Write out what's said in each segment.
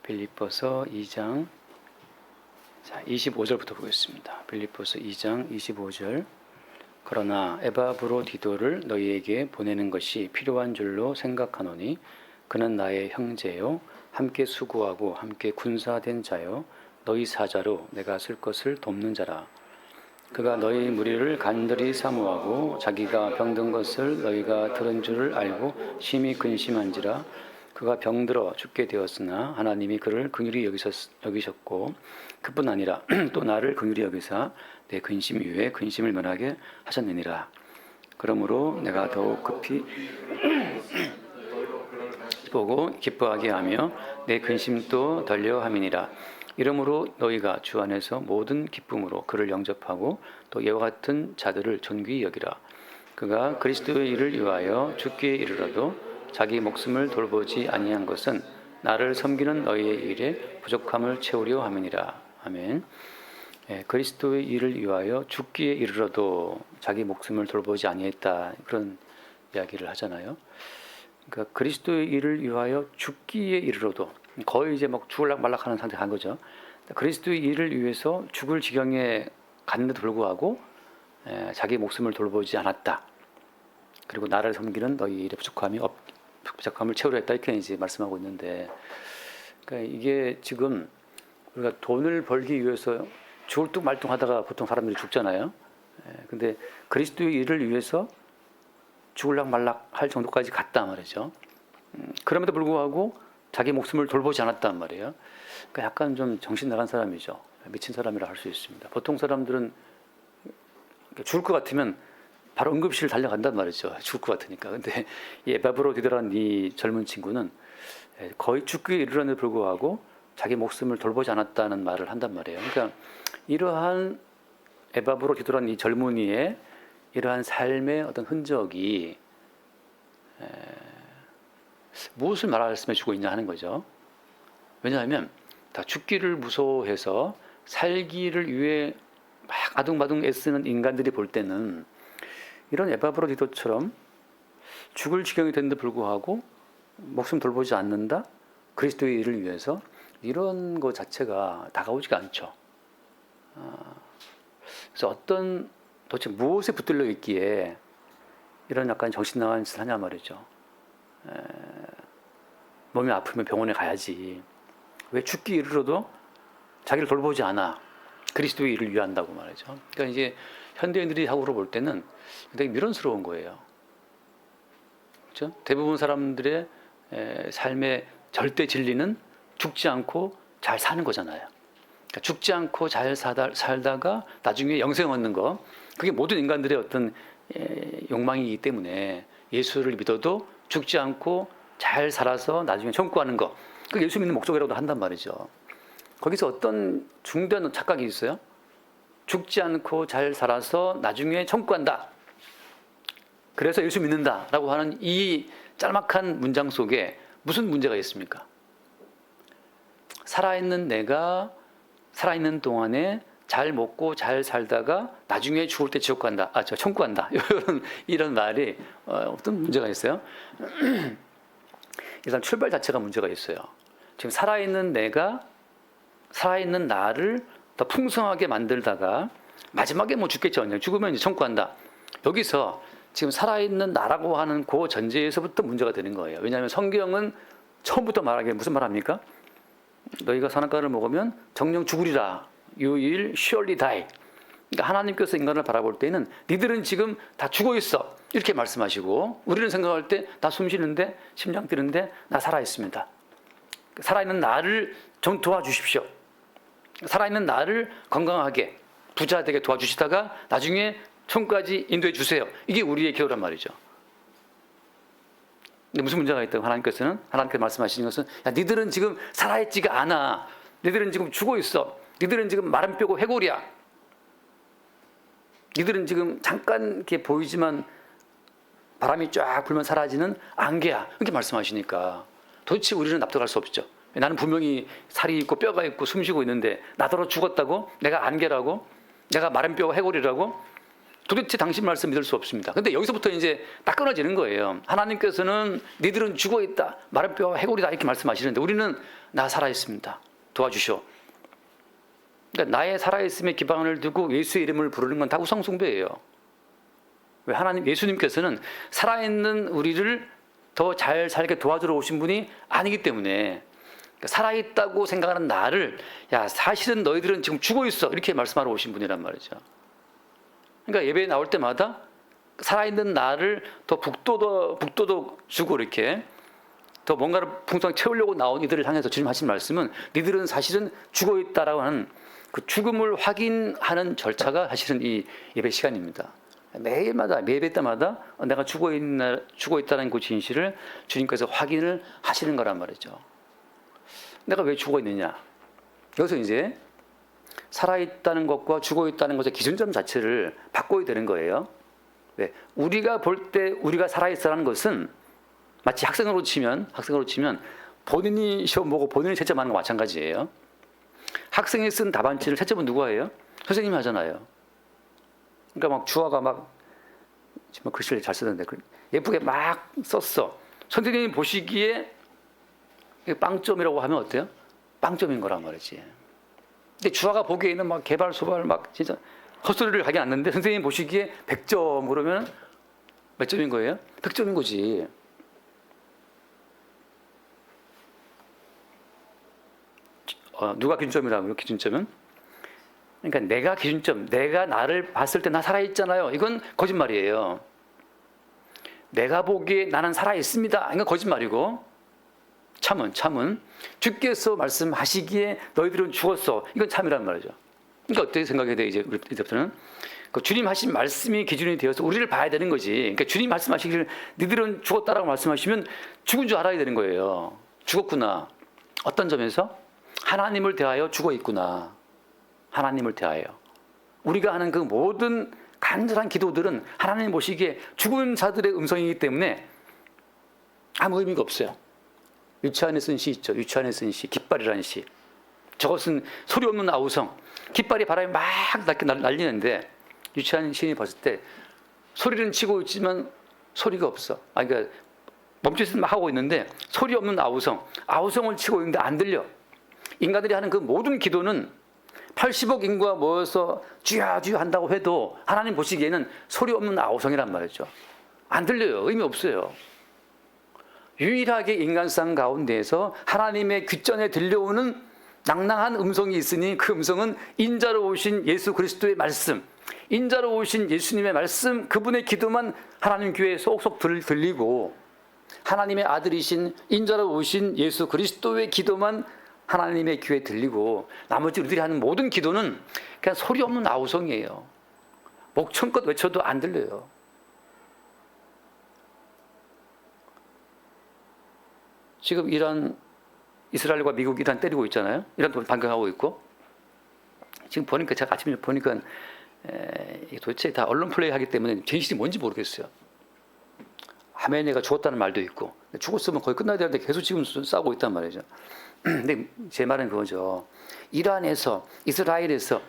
빌립보서 2장 25절부터 보겠습니다. 빌립보서 2장 25절. 그러나 에바브로디도를 너희에게 보내는 것이 필요한 줄로 생각하노니 그는 나의 형제요 함께 수고하고 함께 군사된 자요 너희 사자로 내가 쓸 것을 돕는 자라. 그가 너희 무리를 간절히 사모하고 자기가 병든 것을 너희가 들은 줄을 알고 심히 근심한지라. 그가 병들어 죽게 되었으나 하나님이 그를 긍휼히 여기셨고 그뿐 아니라 또 나를 긍휼히 여기사 내 근심 위에 근심을 면하게 하셨느니라. 그러므로 내가 더욱 급히 보고 기뻐하게 하며 내 근심도 덜려 함이니라. 이러므로 너희가 주 안에서 모든 기쁨으로 그를 영접하고 또 이와 같은 자들을 존귀히 여기라. 그가 그리스도의 일을 위하여 죽기에 이르러도 자기 목숨을 돌보지 아니한 것은 나를 섬기는 너희의 일에 부족함을 채우려 함이니라. 아멘. 그리스도의 일을 위하여 죽기에 이르러도 자기 목숨을 돌보지 아니했다, 그런 이야기를 하잖아요. 그러니까 그리스도의 일을 위하여 죽기에 이르러도 거의 이제 막 죽을락 말락하는 상태에 간 거죠. 그리스도의 일을 위해서 죽을 지경에 갔는데도 불구하고 자기 목숨을 돌보지 않았다. 그리고 나를 섬기는 너희 일에 부족함을 채우려 했다, 이렇게 이제 말씀하고 있는데, 그러니까 이게 지금 우리가 돈을 벌기 위해서 죽을 뚝 말뚝하다가 보통 사람들이 죽잖아요. 근데 그리스도의 일을 위해서 죽을락 말락 할 정도까지 갔다 말이죠. 그럼에도 불구하고 자기 목숨을 돌보지 않았단 말이에요. 그러니까 약간 좀 정신 나간 사람이죠. 미친 사람이라 할 수 있습니다. 보통 사람들은 죽을 것 같으면 바로 응급실 달려간단 말이죠. 죽을 것 같으니까. 근데 이 에바브로디도라는 이 젊은 친구는 거의 죽기에 이르렀는데도 불구하고 자기 목숨을 돌보지 않았다는 말을 한단 말이에요. 그러니까 이러한 에바브로디도라는 이 젊은이의 이러한 삶의 어떤 흔적이 무엇을 말씀해 주고 있냐 하는 거죠. 왜냐하면 다 죽기를 무서워해서 살기를 위해 막 아둥바둥 애쓰는 인간들이 볼 때는 이런 에바브로디도처럼 죽을 지경이 됐는데 불구하고 목숨 돌보지 않는다, 그리스도의 일을 위해서, 이런 것 자체가 다가오지가 않죠. 그래서 도대체 무엇에 붙들려 있기에 이런 약간 정신 나간 짓을 하냐 말이죠. 몸이 아프면 병원에 가야지. 왜 죽기 이르러도 자기를 돌보지 않아? 그리스도의 일을 위한다고 말이죠. 그러니까 이제 현대인들이 하고로 볼 때는 굉장히 미련스러운 거예요. 그렇죠? 대부분 사람들의 삶의 절대 진리는 죽지 않고 잘 사는 거잖아요. 그러니까 죽지 않고 잘 살다가 나중에 영생 얻는 거, 그게 모든 인간들의 어떤 욕망이기 때문에 예수를 믿어도 죽지 않고 잘 살아서 나중에 천국하는 거, 그게 예수 믿는 목적이라고도 한단 말이죠. 거기서 어떤 중대한 착각이 있어요. 죽지 않고 잘 살아서 나중에 천국 간다, 그래서 예수 믿는다라고 하는 이 짤막한 문장 속에 무슨 문제가 있습니까? 살아있는 내가 살아있는 동안에 잘 먹고 잘 살다가 나중에 죽을 때 지옥 간다, 천국 간다, 이런 말이 어떤 문제가 있어요? 일단 출발 자체가 문제가 있어요. 지금 살아있는 내가 살아있는 나를 더 풍성하게 만들다가 마지막에 뭐 죽겠죠. 죽으면 이제 천국 간다. 여기서 지금 살아있는 나라고 하는 그 전제에서부터 문제가 되는 거예요. 왜냐하면 성경은 처음부터 말하기에 무슨 말 합니까? 너희가 선악과를 먹으면 정령 죽으리라. You will surely die. 그러니까 하나님께서 인간을 바라볼 때는 니들은 지금 다 죽어 있어, 이렇게 말씀하시고, 우리는 생각할 때 나 숨 쉬는데, 심장 뛰는데 나 살아있습니다. 살아있는 나를 좀 도와주십시오. 살아있는 나를 건강하게 부자 되게 도와주시다가 나중에 천국까지 인도해 주세요. 이게 우리의 기도란 말이죠. 근데 무슨 문제가 있다고 하나님께서 말씀하시는 것은, 야, 니들은 지금 살아있지가 않아. 니들은 지금 죽어 있어. 니들은 지금 마른 뼈고 해골이야. 니들은 지금 잠깐 이렇게 보이지만 바람이 쫙 불면 사라지는 안개야. 이렇게 말씀하시니까 도대체 우리는 납득할 수 없죠. 나는 분명히 살이 있고 뼈가 있고 숨쉬고 있는데 나더러 죽었다고? 내가 안개라고? 내가 마른 뼈가 해골이라고? 도대체 당신 말씀 믿을 수 없습니다. 근데 여기서부터 이제 딱 끊어지는 거예요. 하나님께서는 니들은 죽어 있다, 마른 뼈와 해골이다 이렇게 말씀하시는데 우리는 나 살아 있습니다. 도와주시오. 그러니까 나의 살아있음에 기반을 두고 예수의 이름을 부르는 건 다 우상숭배예요. 왜 하나님 예수님께서는 살아있는 우리를 더 잘 살게 도와주러 오신 분이 아니기 때문에 그러니까 살아있다고 생각하는 나를 야 사실은 너희들은 지금 죽어 있어 이렇게 말씀하러 오신 분이란 말이죠. 그러니까 예배에 나올 때마다 살아있는 나를 더 북돋워 주고 이렇게 더 뭔가를 풍성하게 채우려고 나온 이들을 향해서 주님 하신 말씀은 니들은 사실은 죽어 있다라고 하는 그 죽음을 확인하는 절차가 사실은 이 예배 시간입니다. 매일마다 예배 때마다 내가 죽어 있다는 그 진실을 주님께서 확인을 하시는 거란 말이죠. 내가 왜 죽어 있느냐? 여기서 이제 살아있다는 것과 죽어 있다는 것의 기준점 자체를 바꿔야 되는 거예요. 왜? 우리가 볼 때 우리가 살아있다는 것은 마치 학생으로 치면 본인이 시험 보고 본인이 채점하는 거 마찬가지예요. 학생이 쓴 답안지를 채점은 누가 해요? 선생님이 하잖아요. 그러니까 막 주아가 막 정말 글씨를 잘 쓰는데 예쁘게 막 썼어. 선생님이 보시기에 빵점이라고 하면 어때요? 빵점인 거란 말이지. 근데 주아가 보기에는 막 개발소발 막 진짜 헛소리를 하긴 않는데 선생님이 보시기에 100점 그러면 몇 점인 거예요? 100점인 거지. 누가 기준점이라고요? 기준점은? 그러니까 내가 기준점, 내가 나를 봤을 때 나 살아있잖아요. 이건 거짓말이에요. 내가 보기에 나는 살아있습니다. 이건 거짓말이고 참은 주께서 말씀하시기에 너희들은 죽었어. 이건 참이란 말이죠. 그러니까 어떻게 생각해야 돼? 이제부터는 그 주님 하신 말씀이 기준이 되어서 우리를 봐야 되는 거지. 그러니까 주님 말씀하시기를 니들은 죽었다라고 말씀하시면 죽은 줄 알아야 되는 거예요. 죽었구나. 어떤 점에서? 하나님을 대하여 죽어 있구나. 하나님을 대하여. 우리가 하는 그 모든 간절한 기도들은 하나님 보시기에 죽은 자들의 음성이기 때문에 아무 의미가 없어요. 유치원에 쓴 시 있죠. 유치원에 쓴 시, 깃발이라는 시. 저것은 소리 없는 아우성. 깃발이 바람에 막 날리는데 유치원 시인이 봤을 때 소리는 치고 있지만 소리가 없어. 그러니까 멈춰서 막 하고 있는데 소리 없는 아우성. 아우성을 치고 있는데 안 들려. 인간들이 하는 그 모든 기도는 80억 인구가 모여서 주야 주야 한다고 해도 하나님 보시기에는 소리 없는 아우성이란 말이죠. 안 들려요. 의미 없어요. 유일하게 인간상 가운데에서 하나님의 귓전에 들려오는 낭낭한 음성이 있으니 그 음성은 인자로 오신 예수 그리스도의 말씀, 인자로 오신 예수님의 말씀, 그분의 기도만 하나님 교회에 쏙쏙 들리고 하나님의 아들이신 인자로 오신 예수 그리스도의 기도만 하나님의 귀에 들리고 나머지 우리들이 하는 모든 기도는 그냥 소리 없는 아우성이에요. 목청껏 외쳐도 안 들려요. 지금 이스라엘과 미국, 이란 때리고 있잖아요. 이란도 반격하고 있고. 지금 보니까 제가 아침에 보니까 도대체 다 언론 플레이 하기 때문에 진실이 뭔지 모르겠어요. 하메네이가 죽었다는 말도 있고 죽었으면 거의 끝나야 되는데 계속 지금 싸우고 있단 말이죠. 근데 제 말은 그거죠. 이란에서 이스라엘에서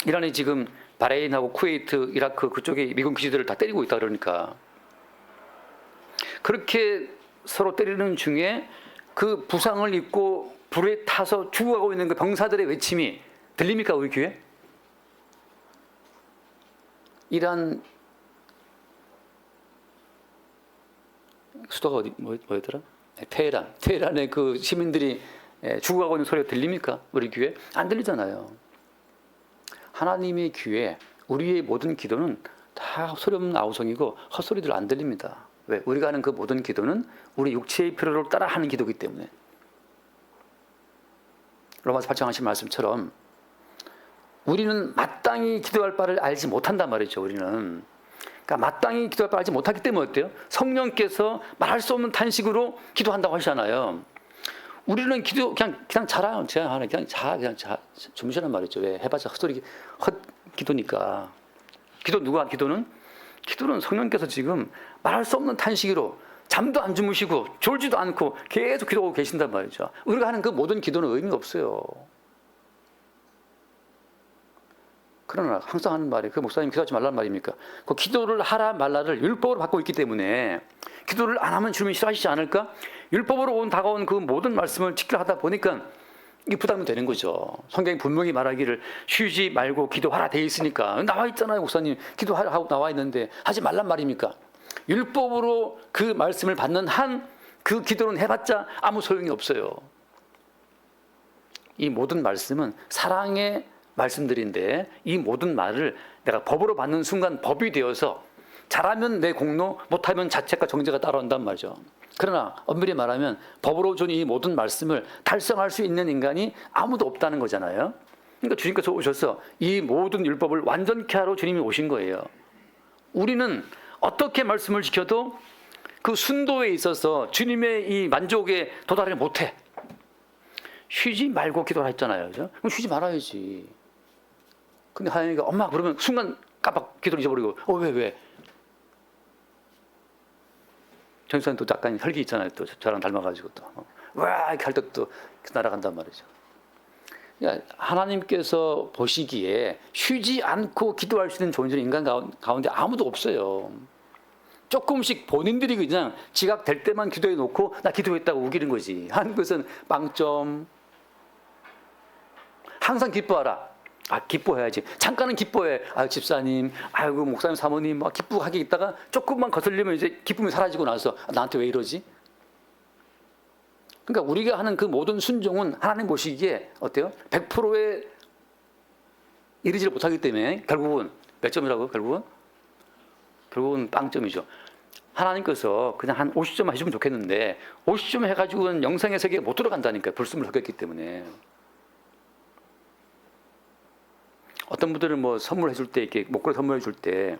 이란이 지금 바레인하고 쿠웨이트, 이라크 그쪽에 미군 기지들을 다 때리고 있다 그러니까 그렇게 서로 때리는 중에 그 부상을 입고 불에 타서 죽어가고 있는 그 병사들의 외침이 들립니까 우리 귀에? 이란 수도가 뭐였더라? 테헤란의 그 시민들이 죽어가고 있는 소리가 들립니까? 우리 귀에? 안 들리잖아요. 하나님의 귀에 우리의 모든 기도는 다 소리 없는 아우성이고 헛소리들 안 들립니다. 왜? 우리가 하는 그 모든 기도는 우리 육체의 필요를 따라 하는 기도이기 때문에. 로마서 8장 하신 말씀처럼 우리는 마땅히 기도할 바를 알지 못한단 말이죠. 우리는. 그러니까 마땅히 기도할 바를 알지 못하기 때문에 어때요? 성령께서 말할 수 없는 탄식으로 기도한다고 하시잖아요. 우리는 기도 그냥 자라요. 그냥 자 주무시란 말이죠. 왜? 해봤자 헛소리 기도니까. 기도는 성령께서 지금 말할 수 없는 탄식으로 잠도 안 주무시고 졸지도 않고 계속 기도하고 계신단 말이죠. 우리가 하는 그 모든 기도는 의미가 없어요. 그러나 항상 하는 말이 그 목사님 기도하지 말라는 말입니까? 그 기도를 하라 말라를 율법으로 받고 있기 때문에 기도를 안 하면 주님이 싫어하시지 않을까? 율법으로 다가온 그 모든 말씀을 지키려 하다 보니까 이게 부담이 되는 거죠. 성경이 분명히 말하기를 쉬지 말고 기도하라 돼 있으니까 나와 있잖아요, 목사님. 기도하라고 나와 있는데 하지 말란 말입니까? 율법으로 그 말씀을 받는 한 그 기도는 해봤자 아무 소용이 없어요. 이 모든 말씀은 사랑의 말씀들인데 이 모든 말을 내가 법으로 받는 순간 법이 되어서 잘하면 내 공로, 못하면 자책과 정죄가 따라온단 말이죠. 그러나 엄밀히 말하면 법으로 준 이 모든 말씀을 달성할 수 있는 인간이 아무도 없다는 거잖아요. 그러니까 주님께서 오셔서 이 모든 율법을 완전케 하러 주님이 오신 거예요. 우리는 어떻게 말씀을 지켜도 그 순도에 있어서 주님의 이 만족에 도달을 못해. 쉬지 말고 기도를 했잖아요. 그죠? 그럼 쉬지 말아야지. 근데 하나님이가 엄마 그러면 순간 깜빡 기도를 잊어버리고 왜? 전수사님 또 약간 혈기 있잖아요. 또 저랑 닮아가지고 또 와 이렇게 할 때 또 날아간단 말이죠. 그러니까 하나님께서 보시기에 쉬지 않고 기도할 수 있는 존재는 인간 가운데 아무도 없어요. 조금씩 본인들이 그냥 지각될 때만 기도해 놓고 나 기도했다고 우기는 거지. 하나님께서는 빵점. 항상 기뻐하라. 기뻐해야지. 잠깐은 기뻐해. 집사님, 아이고 목사님, 사모님 막 기쁘게 있다가 조금만 거슬리면 이제 기쁨이 사라지고 나서 나한테 왜 이러지? 그러니까 우리가 하는 그 모든 순종은 하나님 보시기에 어때요? 100%에 이르지를 못하기 때문에 결국은 몇 점이라고? 결국은 빵점이죠. 하나님께서 그냥 한 50점 해주면 좋겠는데 50점 해가지고는 영생의 세계에 못 들어간다니까요. 불순을 흑했기 때문에. 어떤 분들은 뭐 선물해 줄 때 이렇게 목걸이 선물해 줄 때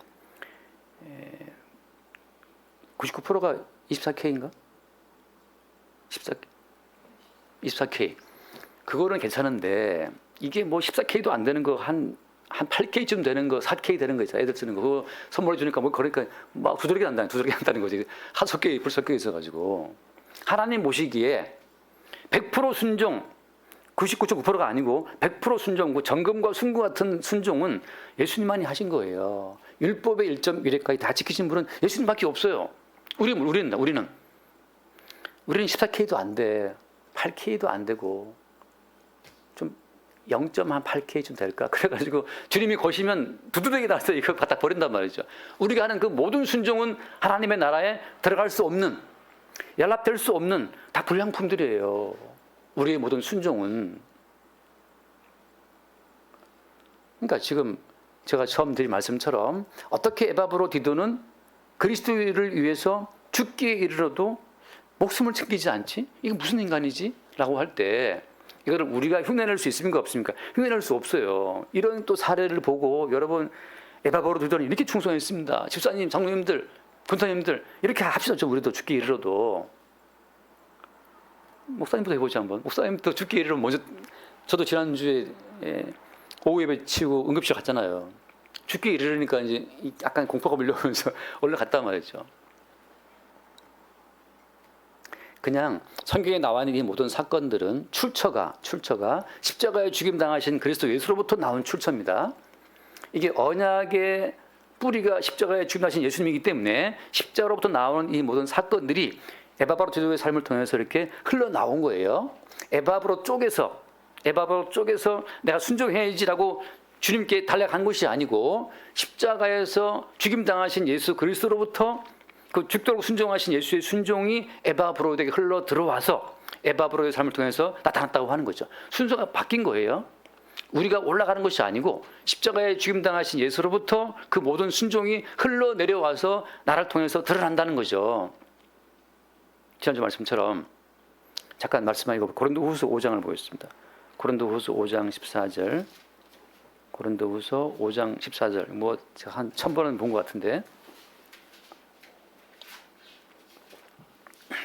99%가 24K인가? 24K. 그거는 괜찮은데 이게 뭐 14K도 안 되는 거 한 8K쯤 되는 거, 4K 되는 거 있어요. 애들 쓰는 거. 그거 선물해 주니까 뭐 그러니까 막 두드러기 난다는 거지. 하석개 불석개 있어가지고. 하나님 보시기에 100% 순종, 99.9%가 아니고 100% 순종, 정금과 순금 같은 순종은 예수님만이 하신 거예요. 율법의 1.1회까지 다 지키신 분은 예수님밖에 없어요. 우리는 14K도 안 돼. 8K도 안 되고 좀 0.8K 좀 될까? 그래가지고 주님이 거시면 두드러기 나서 이거 갖다 버린단 말이죠. 우리가 하는 그 모든 순종은 하나님의 나라에 들어갈 수 없는, 연락될 수 없는 다 불량품들이에요. 우리의 모든 순종은. 그러니까 지금 제가 처음 드린 말씀처럼 어떻게 에바브로 디도는 그리스도를 위해서 죽기에 이르러도 목숨을 챙기지 않지? 이게 무슨 인간이지? 라고 할 때 이거를 우리가 흉내낼 수 있습니까? 없습니까? 흉내낼 수 없어요. 이런 또 사례를 보고 여러분 에바브로 디도는 이렇게 충성했습니다. 집사님, 장로님들, 권사님들 이렇게 합시다. 좀 우리도 죽기에 이르러도. 목사님부터 해보자 한번. 목사님부터 죽기에 이르러 먼저. 저도 지난주에 오후 예배 치고 응급실 갔잖아요. 죽기에 이르르니까 이제 약간 공포가 밀려오면서 얼른 갔단 말이죠. 그냥 성경에 나와 있는 이 모든 사건들은 출처가 십자가에 죽임 당하신 그리스도 예수로부터 나온 출처입니다. 이게 언약의 뿌리가 십자가에 죽임 당하신 예수님이기 때문에 십자가로부터 나오는 이 모든 사건들이 에바브로 디도의 삶을 통해서 이렇게 흘러나온 거예요. 에바브로 쪽에서 내가 순종해야지라고 주님께 달려간 것이 아니고 십자가에서 죽임당하신 예수 그리스도로부터 그 죽도록 순종하신 예수의 순종이 에바브로에게 흘러 들어와서 에바브로의 삶을 통해서 나타났다고 하는 거죠. 순서가 바뀐 거예요. 우리가 올라가는 것이 아니고 십자가에 죽임당하신 예수로부터 그 모든 순종이 흘러내려와서 나를 통해서 드러난다는 거죠. 지난주 말씀처럼 잠깐 말씀만 읽어보고 고린도후서 5장을 보겠습니다. 고린도후서 5장 14절. 고린도후서 5장 14절. 뭐 한 1000번은 본 것 같은데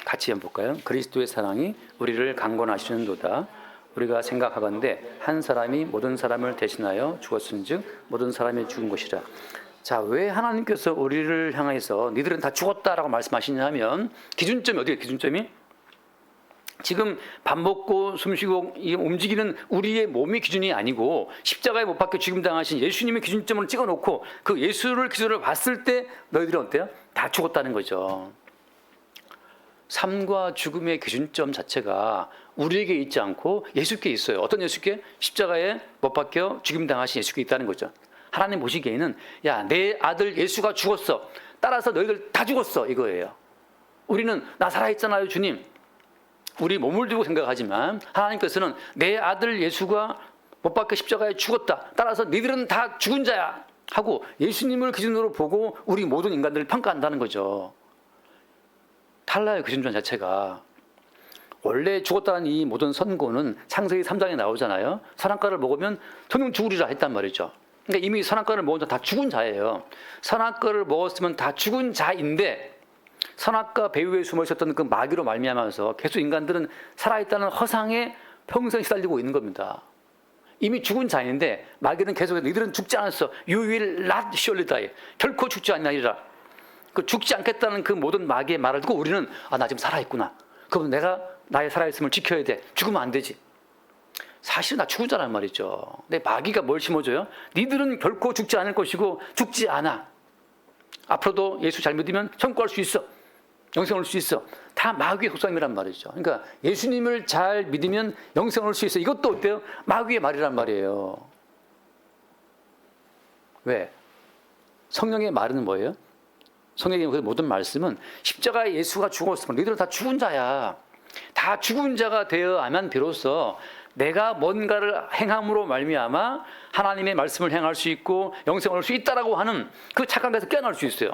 같이 한번 볼까요? 그리스도의 사랑이 우리를 강권하시는도다. 우리가 생각하건대 한 사람이 모든 사람을 대신하여 죽었은즉 모든 사람이 죽은 것이라. 자, 왜 하나님께서 우리를 향해서 니들은 다 죽었다라고 말씀하시냐면 기준점이 어디예요? 기준점이 지금 밥 먹고 숨 쉬고 움직이는 우리의 몸이 기준이 아니고 십자가에 못 박혀 죽임당하신 예수님의 기준점을 찍어놓고 그 예수를 기준으로 봤을 때 너희들은 어때요? 다 죽었다는 거죠. 삶과 죽음의 기준점 자체가 우리에게 있지 않고 예수께 있어요. 어떤 예수께? 십자가에 못 박혀 죽임당하신 예수께 있다는 거죠. 하나님 보시기에는 야, 내 아들 예수가 죽었어. 따라서 너희들 다 죽었어. 이거예요. 우리는 나 살아있잖아요, 주님. 우리 몸을 두고 생각하지만 하나님께서는 내 아들 예수가 못 박혀 십자가에 죽었다. 따라서 너희들은 다 죽은 자야. 하고 예수님을 기준으로 보고 우리 모든 인간들을 평가한다는 거죠. 달라요, 기준점 자체가. 원래 죽었다는 이 모든 선고는 창세기 3장에 나오잖아요. 선악과를 먹으면 전능 죽으리라 했단 말이죠. 그러니까 이미 선악과를 먹은 자 다 죽은 자예요. 선악과를 먹었으면 다 죽은 자인데 선악과 배후에 숨어 있었던 그 마귀로 말미암아서 계속 인간들은 살아있다는 허상에 평생 시달리고 있는 겁니다. 이미 죽은 자인데 마귀는 계속 너희들은 죽지 않았어. You will not surely die. 결코 죽지 않으리라. 그 죽지 않겠다는 그 모든 마귀의 말을 듣고 우리는 나 지금 살아있구나. 그럼 내가 나의 살아있음을 지켜야 돼. 죽으면 안 되지. 사실은 나 죽은 자란 말이죠. 근데 마귀가 뭘 심어줘요? 니들은 결코 죽지 않을 것이고 죽지 않아. 앞으로도 예수 잘 믿으면 천국할 수 있어. 영생 올 수 있어. 다 마귀의 속삭임이란 말이죠. 그러니까 예수님을 잘 믿으면 영생 올 수 있어. 이것도 어때요? 마귀의 말이란 말이에요. 왜? 성령의 말은 뭐예요? 성령의 모든 말씀은 십자가에 예수가 죽었으면 너희들은 다 죽은 자야. 다 죽은 자가 되어야만 비로소 내가 뭔가를 행함으로 말미암아 하나님의 말씀을 행할 수 있고 영생을 올 수 있다라고 하는 그 착각에서 깨어날 수 있어요.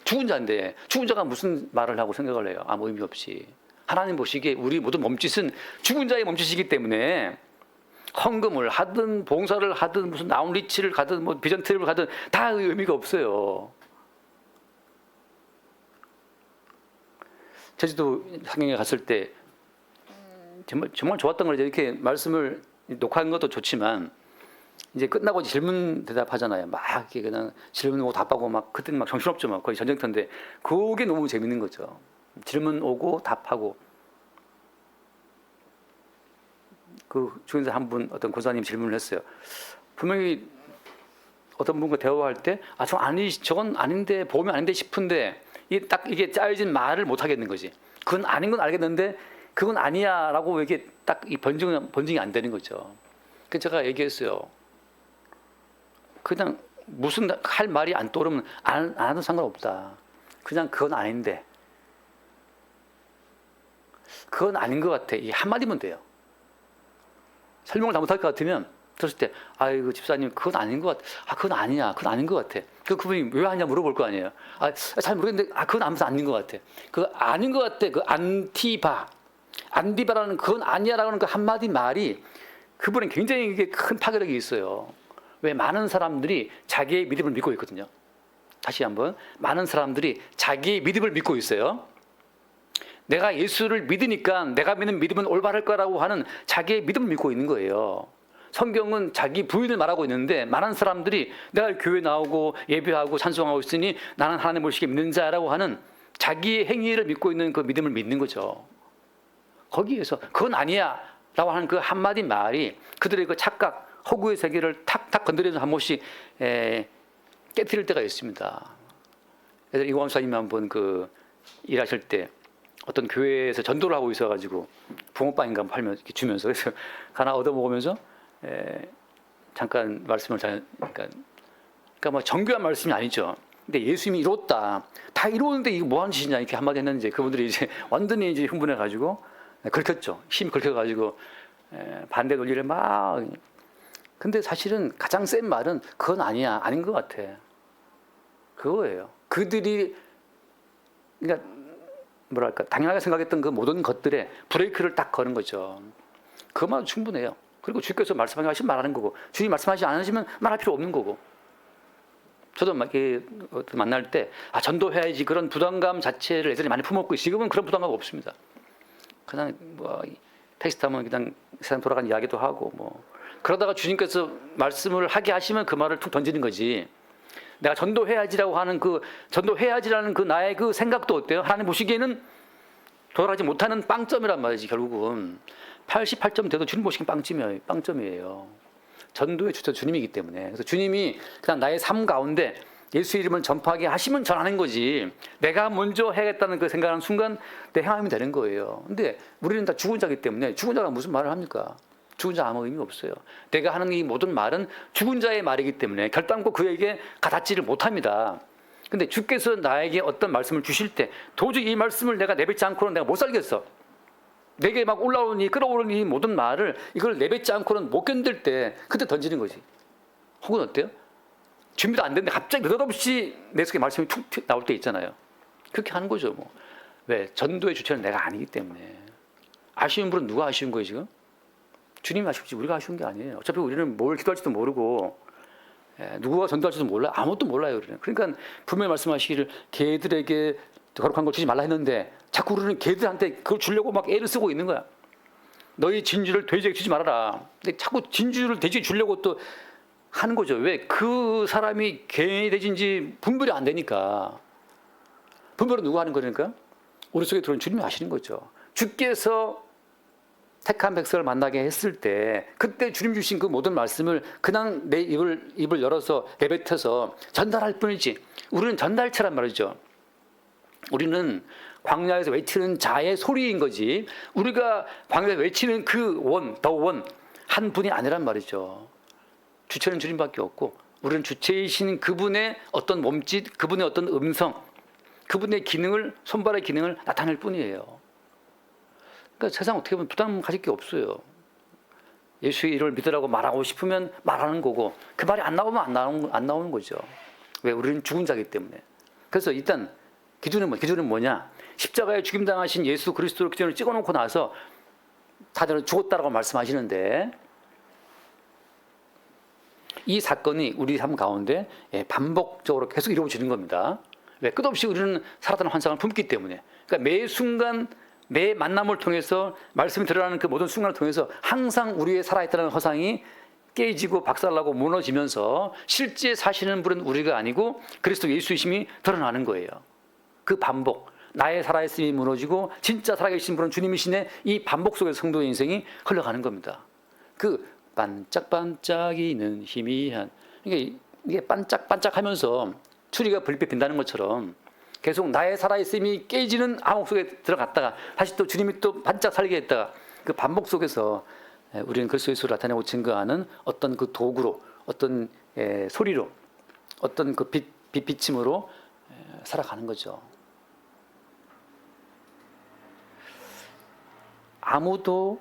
죽은 자인데 죽은 자가 무슨 말을 하고 생각을 해요? 아무 의미 없이. 하나님 보시기에 우리 모든 몸짓은 죽은 자의 몸짓이기 때문에 헌금을 하든 봉사를 하든 무슨 아웃리치를 가든 뭐 비전 트립을 가든 다 의미가 없어요. 제주도 상경에 갔을 때 정말 좋았던 거죠. 이렇게 말씀을 녹화한 것도 좋지만 이제 끝나고 질문 대답하잖아요. 막 이렇게 그냥 질문 오고 답하고 막 그때 막 정신없죠. 막 거의 전쟁터인데 그게 너무 재밌는 거죠. 질문 오고 답하고 그 중에서 한 분 어떤 고사님 질문을 했어요. 분명히 어떤 분과 대화할 때 저건 아닌데 보면 아닌데 싶은데 이게 짜여진 말을 못 하겠는 거지. 그건 아닌 건 알겠는데 그건 아니야라고 이게 딱 이 번증이 안 되는 거죠. 그래서 제가 얘기했어요. 그냥 무슨 할 말이 안 떠오르면 안 해도 상관없다. 그냥 그건 아닌데 그건 아닌 것 같아. 이 한마디면 돼요. 설명을 잘못할 것 같으면 들었을 때 아이고 집사님 그건 아닌 것 같아. 그건 아니야. 그건 아닌 것 같아. 그분이 왜 하냐 물어볼 거 아니에요. 잘 모르겠는데 그건 아무튼 아닌 것 같아. 그 아닌 것 같아. 그 안디바라는 그건 아니야라는 그 한마디 말이 그분은 굉장히 이게 큰 파괴력이 있어요. 왜? 많은 사람들이 자기의 믿음을 믿고 있거든요. 다시 한번 많은 사람들이 자기의 믿음을 믿고 있어요. 내가 예수를 믿으니까 내가 믿는 믿음은 올바를 거라고 하는 자기의 믿음을 믿고 있는 거예요. 성경은 자기 부인을 말하고 있는데 많은 사람들이 내가 교회 나오고 예배하고 찬송하고 있으니 나는 하나님 보시기에 믿는 자라고 하는 자기의 행위를 믿고 있는 그 믿음을 믿는 거죠. 거기에서 그건 아니야 라고 하는 그 한마디 말이 그들의 그 착각, 허구의 세계를 탁탁 건드려서 한 번씩 깨트릴 때가 있습니다. 그래서 이광 목사님이 한번 그 일하실 때 어떤 교회에서 전도를 하고 있어가지고 붕어빵인가 팔면 이렇게 주면서 그래서 가나 얻어 먹으면서 잠깐 말씀을 그러니까 뭐 정교한 말씀이 아니죠. 근데 예수님이 이뤘다. 다 이루었는데 이거 뭐 하는 짓이냐 이렇게 한마디 했는데 그분들이 이제 완전히 이제 흥분해가지고 긁혔죠. 힘이 긁혀가지고 반대 논리를 막. 근데 사실은 가장 센 말은 그건 아니야. 아닌 것 같아. 그거예요. 그들이 그러니까 뭐랄까 당연하게 생각했던 그 모든 것들에 브레이크를 딱 거는 거죠. 그것만 충분해요. 그리고 주께서 말씀하시면 말하는 거고 주님 말씀하시지 않으시면 말할 필요 없는 거고. 저도 막 이렇게 만날 때 전도해야지 그런 부담감 자체를 애들이 많이 품었고 지금은 그런 부담감 없습니다. 그냥 뭐 택시 타면 그냥 세상 돌아가는 이야기도 하고 뭐 그러다가 주님께서 말씀을 하게 하시면 그 말을 툭 던지는 거지. 내가 전도해야지라고 하는 전도해야지라는 그 나의 그 생각도 어때요? 하나님 보시기에는 도달하지 못하는 빵점이란 말이지. 결국은 88점 돼도 주님 보시기엔 빵점이에요. 전도의 주체 주님이기 때문에. 그래서 주님이 그냥 나의 삶 가운데 예수 이름을 전파하게 하시면 전하는 거지, 내가 먼저 해야겠다는 그 생각하는 순간 내 행함이 되는 거예요. 근데 우리는 다 죽은 자이기 때문에 죽은 자가 무슨 말을 합니까? 죽은 자 아무 의미 없어요. 내가 하는 이 모든 말은 죽은 자의 말이기 때문에 결단코 그에게 가닿지를 못합니다. 근데 주께서 나에게 어떤 말씀을 주실 때 도저히 이 말씀을 내가 내뱉지 않고는 내가 못 살겠어. 내게 막 올라오는 끌어오르는 이 모든 말을 이걸 내뱉지 않고는 못 견딜 때 그때 던지는 거지. 혹은 어때요? 준비도 안 됐는데 갑자기 느닷없이 내 속에 말씀이 툭 나올 때 있잖아요. 그렇게 하는 거죠. 뭐. 왜? 전도의 주체는 내가 아니기 때문에. 아쉬운 분은 누가 아쉬운 거예요 지금? 주님이 아쉽지 우리가 아쉬운 게 아니에요. 어차피 우리는 뭘 기도할지도 모르고 누구가 전도할지도 몰라요. 아무것도 몰라요. 우리는. 그러니까 분명히 말씀하시기를 개들에게 거룩한 걸 주지 말라 했는데 자꾸 우리는 개들한테 그걸 주려고 막 애를 쓰고 있는 거야. 너희 진주를 돼지에게 주지 말아라. 근데 자꾸 진주를 돼지에게 주려고 또 하는 거죠. 왜? 그 사람이 개인이 돼지인지 분별이 안 되니까. 분별은 누가 하는 거니까? 우리 속에 들어온 주님이 하시는 거죠. 주께서 택한 백성을 만나게 했을 때 그때 주님 주신 그 모든 말씀을 그냥 내 입을 열어서 내뱉어서 전달할 뿐이지, 우리는 전달체란 말이죠. 우리는 광야에서 외치는 자의 소리인 거지, 우리가 광야에서 외치는 그 더 원 한 분이 아니란 말이죠. 주체는 주님밖에 없고 우리는 주체이신 그분의 어떤 몸짓, 그분의 어떤 음성, 그분의 기능을, 손발의 기능을 나타낼 뿐이에요. 그러니까 세상 어떻게 보면 부담 가질 게 없어요. 예수의 이름을 믿으라고 말하고 싶으면 말하는 거고 그 말이 안 나오면 안 나오는 거죠. 왜? 우리는 죽은 자이기 때문에. 그래서 일단 기준은 뭐냐? 십자가에 죽임당하신 예수 그리스도를 기준으로 찍어놓고 나서 다들 죽었다라고 말씀하시는데 이 사건이 우리 삶 가운데 반복적으로 계속 이루어지는 겁니다. 왜? 끝없이 우리는 살았다는 환상을 품기 때문에. 그러니까 매 순간 매 만남을 통해서 말씀이 드러나는 그 모든 순간을 통해서 항상 우리의 살아있다는 허상이 깨지고 박살나고 무너지면서 실제 사시는 분은 우리가 아니고 그리스도 예수이심이 드러나는 거예요. 그 반복, 나의 살아있음이 무너지고 진짜 살아계신 분은 주님이시네, 이 반복 속에서 성도의 인생이 흘러가는 겁니다. 그 반짝반짝이는 희미한, 이게 반짝반짝하면서 추리가 불빛 빈다는 것처럼 계속 나의 살아있음이 깨지는 암흑 속에 들어갔다가 다시 또 주님이 또 반짝 살게 했다가 그 반복 속에서 우리는 그리스도 예수를 나타내고 증거하는 어떤 그 도구로, 어떤 소리로, 어떤 그 빛비침으로 살아가는 거죠. 아무도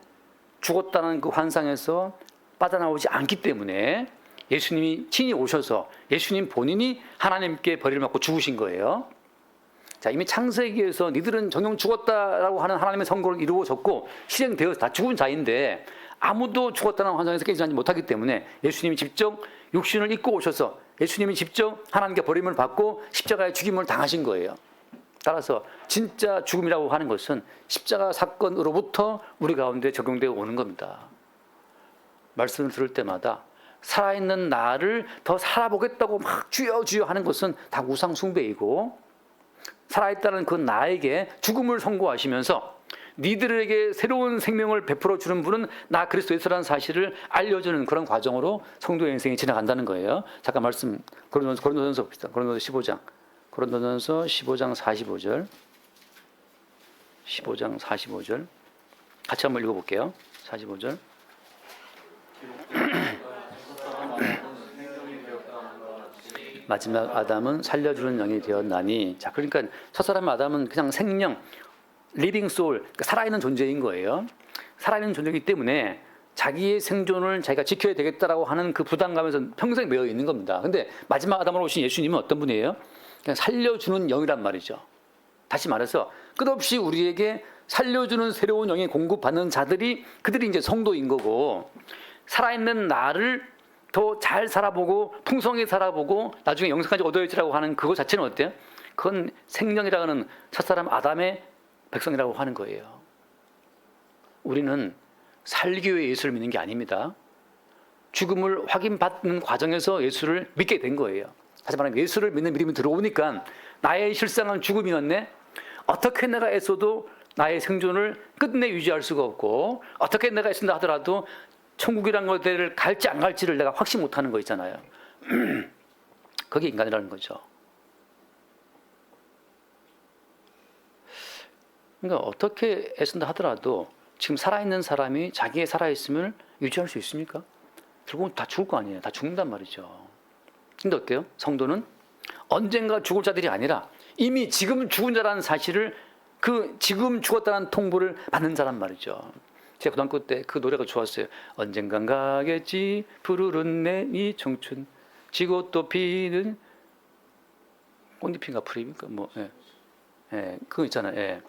죽었다는 그 환상에서 빠져나오지 않기 때문에 예수님이 친히 오셔서 예수님 본인이 하나님께 벌을 받고 죽으신 거예요. 자, 이미 창세기에서 니들은 정녕 죽었다라고 하는 하나님의 선고를 이루어졌고 실행되어서 다 죽은 자인데 아무도 죽었다는 환상에서 깨지지 못하기 때문에 예수님이 직접 육신을 입고 오셔서 예수님이 직접 하나님께 버림을 받고 십자가의 죽임을 당하신 거예요. 따라서 진짜 죽음이라고 하는 것은 십자가 사건으로부터 우리 가운데 적용되어 오는 겁니다. 말씀을 들을 때마다 살아있는 나를 더 살아보겠다고 막 주여 주여 하는 것은 다 우상 숭배이고, 살아있다는 그 나에게 죽음을 선고하시면서 니들에게 새로운 생명을 베풀어 주는 분은 나 그리스도 예수라는 사실을 알려주는 그런 과정으로 성도의 인생이 지나간다는 거예요. 잠깐 말씀 고린도전서 봅시다. 고린도전서 15장 45절. 15장 45절. 같이 한번 읽어볼게요. 45절. 마지막 아담은 살려주는 영이 되었나니. 자, 그러니까 첫사람 아담은 그냥 생명, 리빙 소울, 그러니까 살아있는 존재인 거예요. 살아있는 존재이기 때문에 자기의 생존을 자기가 지켜야 되겠다라고 하는 그 부담감에서 평생 매여 있는 겁니다. 근데 마지막 아담으로 오신 예수님은 어떤 분이에요? 그냥 살려주는 영이란 말이죠. 다시 말해서 끝없이 우리에게 살려주는 새로운 영이 공급받는 자들이, 그들이 이제 성도인 거고, 살아있는 나를 더 잘 살아보고 풍성히 살아보고 나중에 영생까지 얻어야지라고 하는 그거 자체는 어때요? 그건 생명이라고 하는 첫사람 아담의 백성이라고 하는 거예요. 우리는 살기 위해 예수를 믿는 게 아닙니다. 죽음을 확인받는 과정에서 예수를 믿게 된 거예요. 다시 말하면 예수를 믿는 믿음이 들어오니까 나의 실상은 죽음이었네, 어떻게 내가 애써도 나의 생존을 끝내 유지할 수가 없고 어떻게 내가 애쓴다 하더라도 천국이란 것들을 갈지 안 갈지를 내가 확신 못하는 거 있잖아요. 그게 인간이라는 거죠. 그러니까 어떻게 애쓴다 하더라도 지금 살아있는 사람이 자기의 살아있음을 유지할 수 있습니까? 결국은 다 죽을 거 아니에요. 다 죽는단 말이죠. 근데 어때요? 성도는 언젠가 죽을 자들이 아니라 이미 지금 죽은 자라는 사실을 그 지금 죽었다는 통보를 받는 자란 말이죠. 제가 고등학교 때 그 노래가 좋았어요. 언젠간 가겠지 푸르른 내 이 청춘 지고 또 피는 꽃잎인가 풀입니까? 뭐, 그거 있잖아요. 예.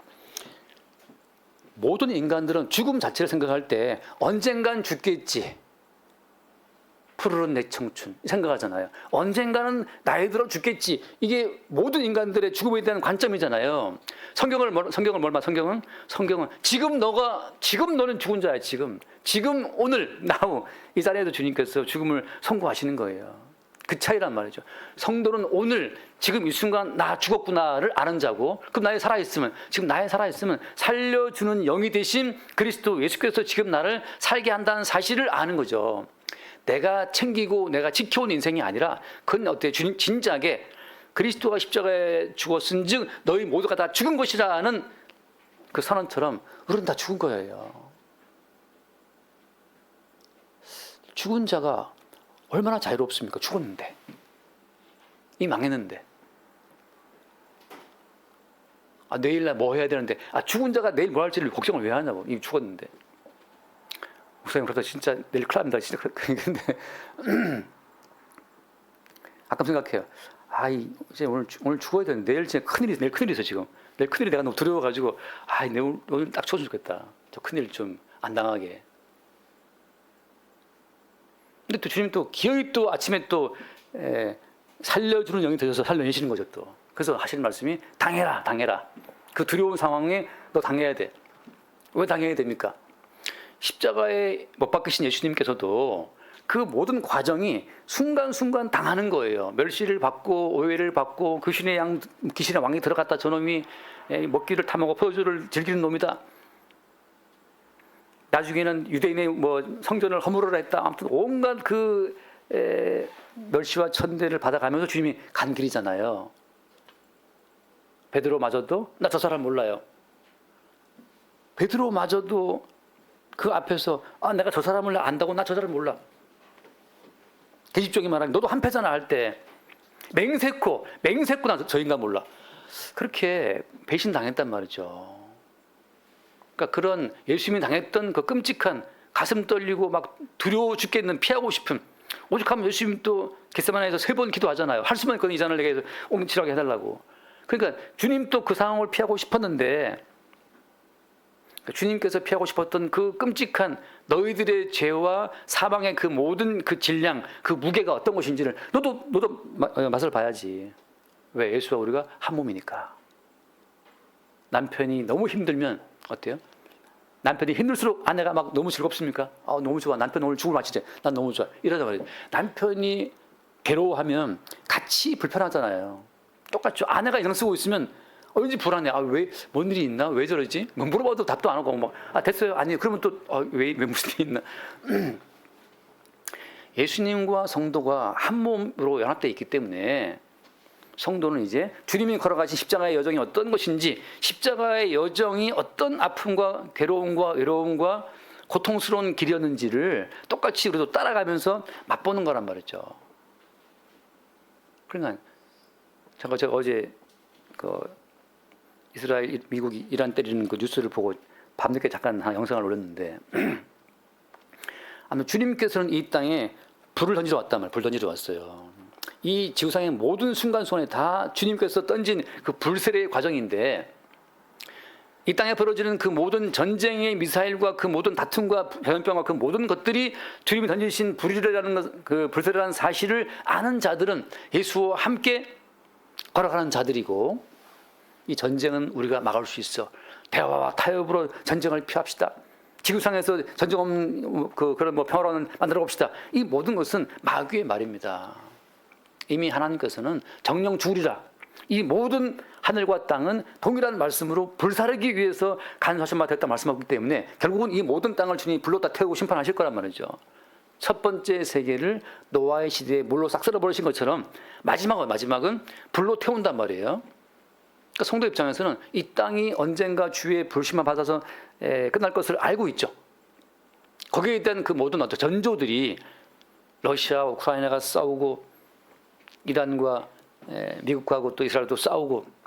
모든 인간들은 죽음 자체를 생각할 때 언젠간 죽겠지. 푸르른 내 청춘 생각하잖아요. 언젠가는 나이 들어 죽겠지. 이게 모든 인간들의 죽음에 대한 관점이잖아요. 성경은 지금 너는 죽은 자야. 지금 오늘 now 이 자리에도 주님께서 죽음을 선고하시는 거예요. 그 차이란 말이죠. 성도는 오늘 지금 이 순간 나 죽었구나를 아는 자고, 그럼 나의 살아있으면 살려주는 영이 되신 그리스도 예수께서 지금 나를 살게 한다는 사실을 아는 거죠. 내가 챙기고 내가 지켜온 인생이 아니라 그건 어때요? 진작에 그리스도가 십자가에 죽었은즉 너희 모두가 다 죽은 것이라는 그 선언처럼 우리는 다 죽은 거예요. 죽은 자가 얼마나 자유롭습니까? 죽었는데. 이 망했는데. 내일날 뭐 해야 되는데, 죽은 자가 내일 뭐 할지를 걱정을 왜 하냐고. 이미 죽었는데. 목사님, 그러다 진짜 내일 큰일 납니다. 진짜. 근데, 가끔 생각해요. 이제 오늘 죽어야 되는데, 내일 큰일이 있어, 지금. 내일 큰일이 내가 너무 두려워가지고, 오늘 딱 쳐주면 좋겠다. 저 큰일 좀 안 당하게. 근데 또 주님 또 기어이 또 아침에 또 살려주는 영이 되셔서 살려내시는 거죠 또. 그래서 하시는 말씀이 당해라. 그 두려운 상황에 너 당해야 돼. 왜 당해야 됩니까? 십자가에 못 박히신 예수님께서도 그 모든 과정이 순간순간 당하는 거예요. 멸시를 받고 오해를 받고 귀신의 왕이 들어갔다. 저놈이 먹기를 탐하고 포도주를 즐기는 놈이다. 나중에는 유대인의 성전을 허물으라 했다. 아무튼 온갖 그 멸시와 천대를 받아가면서 주님이 간 길이잖아요. 베드로마저도 나 저 사람 몰라요. 베드로마저도 그 앞에서 내가 저 사람을 안다고 나 저 사람 몰라. 계집종이 말하면 너도 한패잖아 할 때 맹세코 나 저 인간 몰라. 그렇게 배신당했단 말이죠. 그러니까 그런 예수님이 당했던 그 끔찍한 가슴 떨리고 막 두려워 죽겠는 피하고 싶음. 오죽하면 예수님 또 겟세마네에서 3번 기도하잖아요. 할 수만 있거든 이 잔을 내게 옹치라게 해달라고. 그러니까 주님 또 그 상황을 피하고 싶었는데 주님께서 피하고 싶었던 그 끔찍한 너희들의 죄와 사망의 그 모든 그 질량, 그 무게가 어떤 것인지를 너도 맛을 봐야지. 왜? 예수와 우리가 한 몸이니까. 남편이 너무 힘들면 어때요? 남편이 힘들수록 아내가 막 너무 즐겁습니까? 너무 좋아. 남편 오늘 죽을 마치지. 난 너무 좋아. 이러다 말이에요. 남편이 괴로워하면 같이 불편하잖아요. 똑같죠. 아내가 인상 쓰고 있으면 왠지 불안해. 왜, 뭔 일이 있나? 왜 저러지? 물어봐도 답도 안 하고 됐어요. 아니, 그러면 또 왜 무슨 일이 있나? 예수님과 성도가 한 몸으로 연합되어 있기 때문에 성도는 이제 주님이 걸어가신 십자가의 여정이 어떤 것인지, 십자가의 여정이 어떤 아픔과 괴로움과 외로움과 고통스러운 길이었는지를 똑같이 우리도 따라가면서 맛보는 거란 말이죠. 그러니까 제가 어제 이스라엘, 미국이 이란 때리는 그 뉴스를 보고 밤늦게 잠깐 영상을 올렸는데 아마 주님께서는 이 땅에 불을 던지러 왔단 말이에요. 불 던지러 왔어요. 이 지구상의 모든 순간순간에 다 주님께서 던진 그 불세례의 과정인데 이 땅에 벌어지는 그 모든 전쟁의 미사일과 그 모든 다툼과 전염병과 그 모든 것들이 주님이 던지신 불이라는 그 불세례라는 사실을 아는 자들은 예수와 함께 걸어가는 자들이고 이 전쟁은 우리가 막을 수 있어. 대화와 타협으로 전쟁을 피합시다. 지구상에서 전쟁 없는 그런 평화를 만들어 봅시다. 이 모든 것은 마귀의 말입니다. 이미 하나님께서는 정령 죽으리라. 이 모든 하늘과 땅은 동일한 말씀으로 불사르기 위해서 간수하신 바 됐다 말씀하기 때문에 결국은 이 모든 땅을 주님이 불로 다 태우고 심판하실 거란 말이죠. 첫 번째 세계를 노아의 시대에 물로 싹 쓸어버리신 것처럼 마지막은 불로 태운단 말이에요. 그러니까 성도 입장에서는 이 땅이 언젠가 주의 불심만 받아서 끝날 것을 알고 있죠. 거기에 대한 그 모든 어떤 전조들이 러시아와 우크라이나가 싸우고 이란과 미국하고 또 이스라엘도 싸우고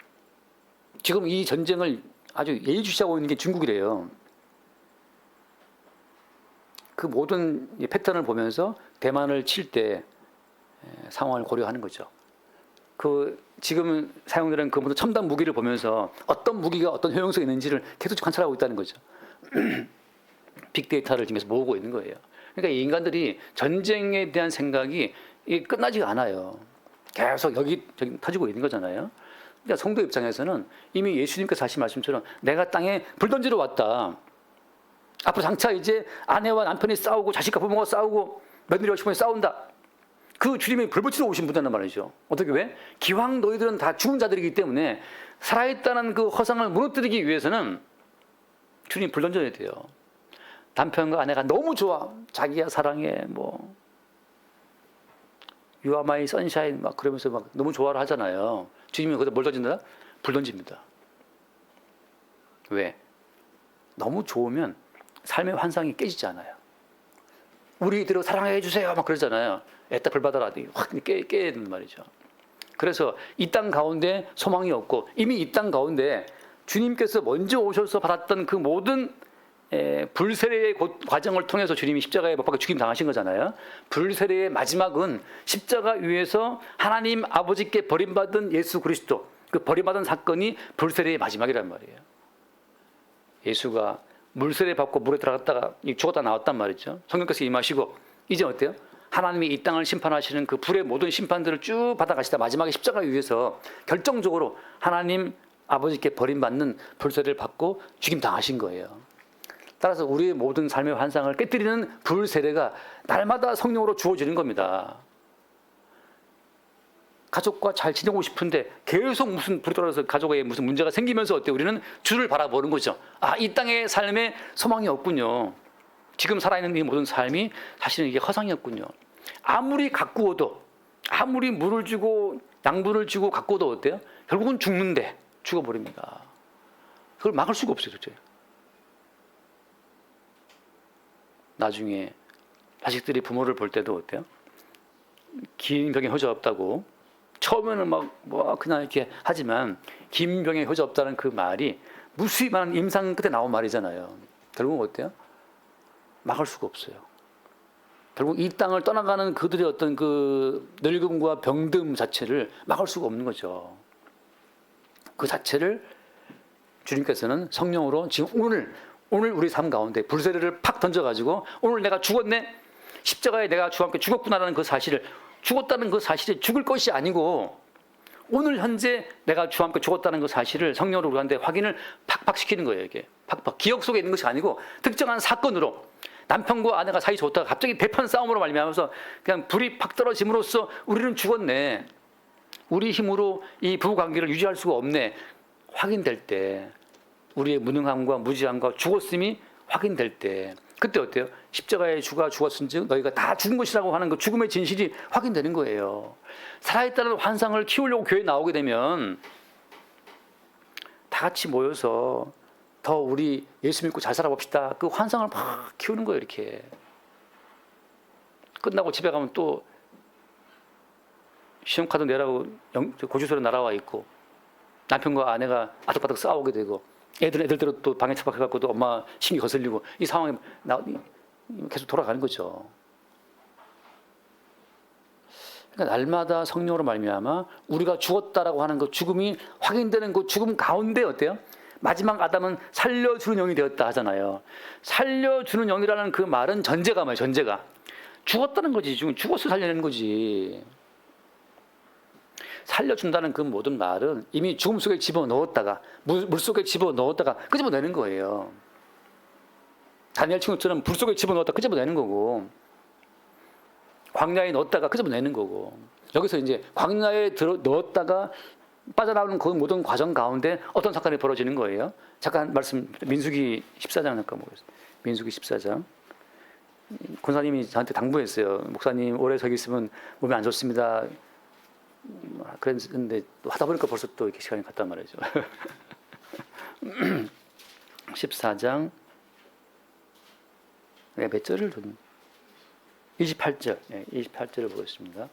지금 이 전쟁을 아주 예의주시하고 있는 게 중국이래요. 그 모든 패턴을 보면서 대만을 칠 때 상황을 고려하는 거죠. 그 지금 사용되는 그 모든 첨단 무기를 보면서 어떤 무기가 어떤 효용성이 있는지를 계속 관찰하고 있다는 거죠. 빅데이터를 지금서 모으고 있는 거예요. 그러니까 이 인간들이 전쟁에 대한 생각이 끝나지가 않아요. 계속 여기 저기 터지고 있는 거잖아요. 그러니까 성도 입장에서는 이미 예수님께서 하신 말씀처럼 내가 땅에 불 던지러 왔다. 앞으로 장차 이제 아내와 남편이 싸우고 자식과 부모가 싸우고 며느리와 시부모이 싸운다. 그 주님이 불 붙이러 오신 분이란 말이죠. 어떻게 왜? 기왕 너희들은 다 죽은 자들이기 때문에 살아있다는 그 허상을 무너뜨리기 위해서는 주님 불 던져야 돼요. 남편과 아내가 너무 좋아. 자기야 사랑해. 뭐 You are my sunshine 막 그러면서 막 너무 좋아를 하잖아요. 주님이 거기다 뭘 던진다? 불 던집니다. 왜? 너무 좋으면 삶의 환상이 깨지지 않아요. 우리 이대로 사랑해 주세요 막 그러잖아요. 애따 불 받아라 확 깨야 된단 말이죠. 그래서 이 땅 가운데 소망이 없고 이미 이 땅 가운데 주님께서 먼저 오셔서 받았던 그 모든 불세례의 과정을 통해서 주님이 십자가에 못 박혀 죽임 당하신 거잖아요. 불세례의 마지막은 십자가 위에서 하나님 아버지께 버림받은 예수 그리스도, 그 버림받은 사건이 불세례의 마지막이란 말이에요. 예수가 물세례 받고 물에 들어갔다가 죽었다 나왔단 말이죠. 성령께서 임하시고 이제 어때요? 하나님이 이 땅을 심판하시는 그 불의 모든 심판들을 쭉 받아가시다 마지막에 십자가 위에서 결정적으로 하나님 아버지께 버림받는 불세례를 받고 죽임 당하신 거예요. 따라서 우리의 모든 삶의 환상을 깨뜨리는 불세례가 날마다 성령으로 주어지는 겁니다. 가족과 잘 지내고 싶은데 계속 무슨 불이 떨어져서 가족에 무슨 문제가 생기면서 어때요? 우리는 주를 바라보는 거죠. 아, 이 땅의 삶에 소망이 없군요. 지금 살아있는 이 모든 삶이 사실은 이게 허상이었군요. 아무리 가꾸어도, 아무리 물을 주고 양분을 주고 가꾸어도 어때요? 결국은 죽는데 죽어버립니다. 그걸 막을 수가 없어요, 도대체. 나중에 자식들이 부모를 볼 때도 어때요? 긴 병에 효자 없다고 처음에는 막 그냥 이렇게 하지만 긴 병에 효자 없다는 그 말이 무수히 많은 임상 끝에 나온 말이잖아요. 결국은 어때요? 막을 수가 없어요. 결국 이 땅을 떠나가는 그들의 어떤 그 늙음과 병듦 자체를 막을 수가 없는 거죠. 그 자체를 주님께서는 성령으로 지금 오늘 우리 삶 가운데 불세례를 팍 던져가지고 오늘 내가 죽었네? 십자가에 내가 주와 함께 죽었구나라는 그 사실을 죽었다는 그 사실이 죽을 것이 아니고 오늘 현재 내가 주와 함께 죽었다는 그 사실을 성령으로 우리한테 확인을 팍팍 시키는 거예요. 이게 팍팍 기억 속에 있는 것이 아니고 특정한 사건으로 남편과 아내가 사이 좋다가 갑자기 배판 싸움으로 말미암아서 그냥 불이 팍 떨어짐으로써 우리는 죽었네. 우리 힘으로 이 부부 관계를 유지할 수가 없네. 확인될 때 우리의 무능함과 무지함과 죽었음이 확인될 때 그때 어때요? 십자가에 주가 죽었은즉 너희가 다 죽은 것이라고 하는 그 죽음의 진실이 확인되는 거예요. 살아있다는 환상을 키우려고 교회에 나오게 되면 다 같이 모여서 더 우리 예수 믿고 잘 살아봅시다. 그 환상을 막 키우는 거예요. 이렇게 끝나고 집에 가면 또 신용카드 내라고 고지서로 날아와 있고 남편과 아내가 아득바득 싸우게 되고 애들대로 또 방에 처박혀갖고 또 엄마 신기 거슬리고 이 상황이 계속 돌아가는 거죠. 그러니까 날마다 성령으로 말미암아 우리가 죽었다라고 하는 그 죽음이 확인되는 그 죽음 가운데 어때요? 마지막 아담은 살려주는 영이 되었다 하잖아요. 살려주는 영이라는 그 말은 전제가 뭐예요? 전제가 죽었다는 거지. 죽어서 살려내는 거지. 살려준다는 그 모든 말은 이미 죽음 속에 집어넣었다가 물 속에 집어넣었다가 끄집어내는 거예요. 다니엘 친구처럼 불 속에 집어넣었다가 끄집어내는 거고 광야에 넣었다가 끄집어내는 거고 여기서 이제 광야에 넣었다가 빠져나오는 그 모든 과정 가운데 어떤 사건이 벌어지는 거예요? 잠깐 말씀, 민수기 14장 잠깐 보겠습니다. 민수기 14장. 권사님이 저한테 당부했어요. 목사님 오래 서 있으면 몸이 안 좋습니다. 그랬는데 하다 보니까 벌써 또 이렇게 시간이 갔단 말이죠. 14장 몇 절을 둔? 28절. 28절을 보겠습니다.